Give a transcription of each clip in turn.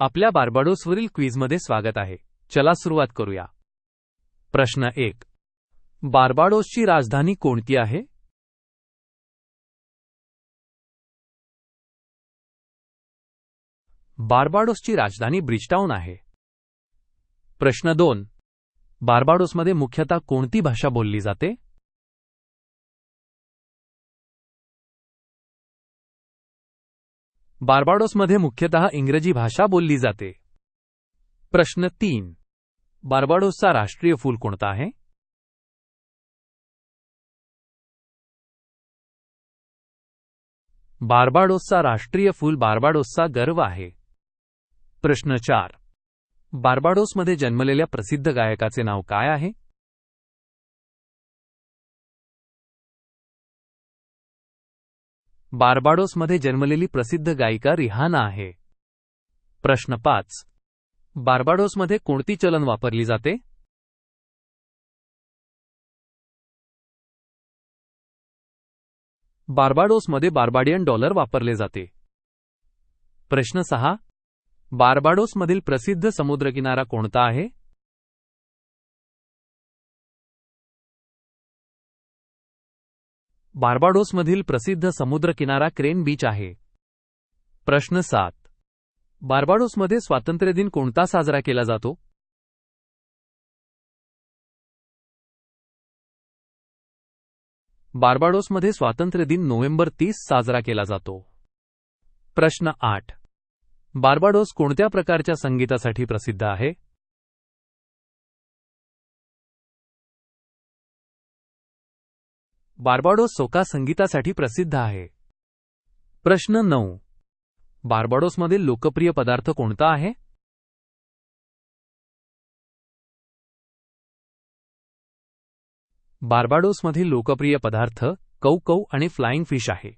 आपल्या बार्बाडोसवरील क्विझमध्ये स्वागत आहे. चला सुरुवात करूया. प्रश्न 1. बार्बाडोसची राजधानी कोणती आहे? बार्बाडोसची राजधानी ब्रिजटाउन आहे. प्रश्न 2. बार्बाडोसमध्ये मुख्यतः कोणती भाषा बोलली जाते? बार्बाडोसमध्ये मुख्यतः इंग्रजी भाषा बोलली जाते. प्रश्न 3. बार्बाडोसचा राष्ट्रीय फूल कोणता आहे? बार्बाडोसचा राष्ट्रीय फूल बार्बाडोसचा गर्व आहे. प्रश्न 4. बार्बाडोसमध्ये जन्मलेल्या प्रसिद्ध गायकाचे नाव काय आहे? बार्बाडोसमध्ये जन्मलेली प्रसिद्ध गायिका रिहाना आहे. प्रश्न 5. बार्बाडोसमध्ये कोणती चलन वापरली जाते? बार्बाडोसमध्ये बार्बाडियन डॉलर वापरले जाते. प्रश्न 6. बार्बाडोसमधील प्रसिद्ध समुद्रकिनारा कोणता आहे? बार्बाडोसमधील प्रसिद्ध समुद्रकिनारा क्रेन बीच आहे. प्रश्न 7. बार्बाडोसमध्ये स्वातंत्र्य दिन कोणता साजरा केला जातो? बार्बाडोसमध्ये स्वातंत्र्य दिन नोव्हेंबर 30 साजरा केला जातो. प्रश्न 8. बार्बाडोस कोणत्या प्रकारच्या संगीतासाठी प्रसिद्ध आहे? बार्बाडोस सोका संगीतासाठी प्रसिद्ध आहे. प्रश्न 9. बार्बाडोसमधील लोकप्रिय पदार्थ कोणता आहे? बार्बाडोसमधील लोकप्रिय पदार्थ कौकौ आणि फ्लाइंग फिश आहे.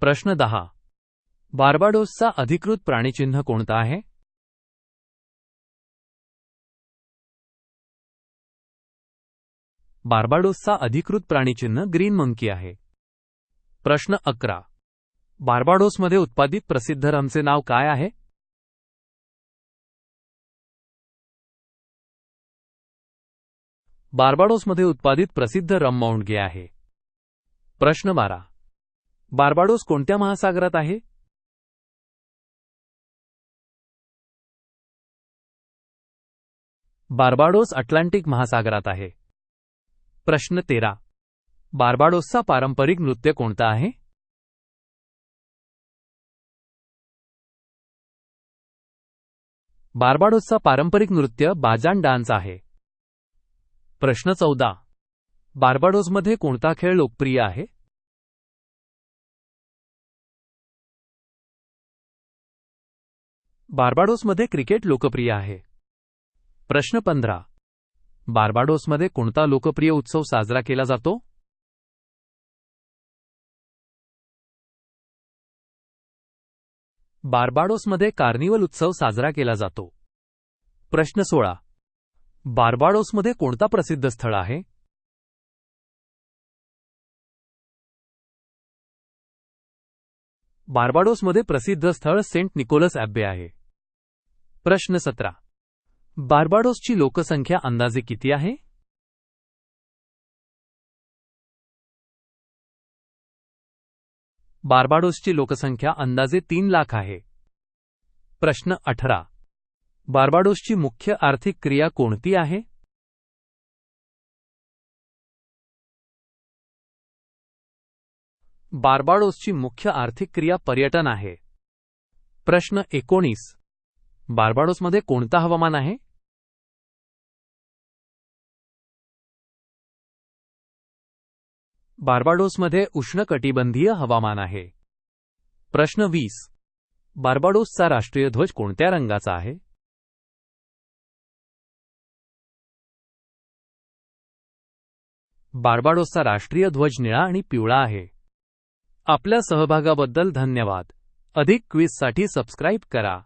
प्रश्न 10. बार्बाडोसचा अधिकृत प्राणीचिन्ह कोणता आहे? बार्बाडोसचा अधिकृत प्राणीचिन्ह ग्रीन मंकी आहे. प्रश्न 11. बार्बाडोसमध्ये उत्पादित प्रसिद्ध रमचे नाव काय आहे? बार्बाडोसमध्ये उत्पादित प्रसिद्ध रम माउंट गे आहे. प्रश्न 12. बार्बाडोस कोणत्या महासागरात आहे? बार्बाडोस अटलांटिक महासागरात आहे. प्रश्न 13. बार्बाडोसचा पारंपरिक नृत्य कोणता आहे? बार्बाडोसचा पारंपरिक नृत्य बाजान डान्स आहे. प्रश्न 14. बार्बाडोसमध्ये कोणता खेळ लोकप्रिय आहे? बार्बाडोसमध्ये क्रिकेट लोकप्रिय आहे. प्रश्न 15. बार्बाडोसमध्ये कोणता लोकप्रिय उत्सव साजरा केला जातो? बार्बाडोसमध्ये कार्निवल उत्सव साजरा केला जातो. प्रश्न 16. बार्बाडोसमध्ये कोणता प्रसिद्ध स्थळ आहे? बार्बाडोसमध्ये प्रसिद्ध स्थळ सेंट निकोलस ॲब्बे आहे. प्रश्न 17. बार्बाडोसची लोकसंख्या अंदाजे किती आहे? बार्बाडोसची लोकसंख्या अंदाजे 3 लाख आहे. प्रश्न 18. बार्बाडोसची मुख्य आर्थिक क्रिया कोणती आहे? बार्बाडोसची मुख्य आर्थिक क्रिया पर्यटन आहे. प्रश्न 19. बार्बाडोसमध्ये कोणता हवामान आहे? बार्बाडोसमध्ये उष्णकटिबंधीय हवामान आहे. प्रश्न 20. बार्बाडोसचा राष्ट्रीय ध्वज कोणत्या रंगाचा आहे? बार्बाडोसचा राष्ट्रीय ध्वज निळा आणि पिवळा आहे. आपल्या सहभागाबद्दल धन्यवाद. अधिक क्विझसाठी सबस्क्राईब करा.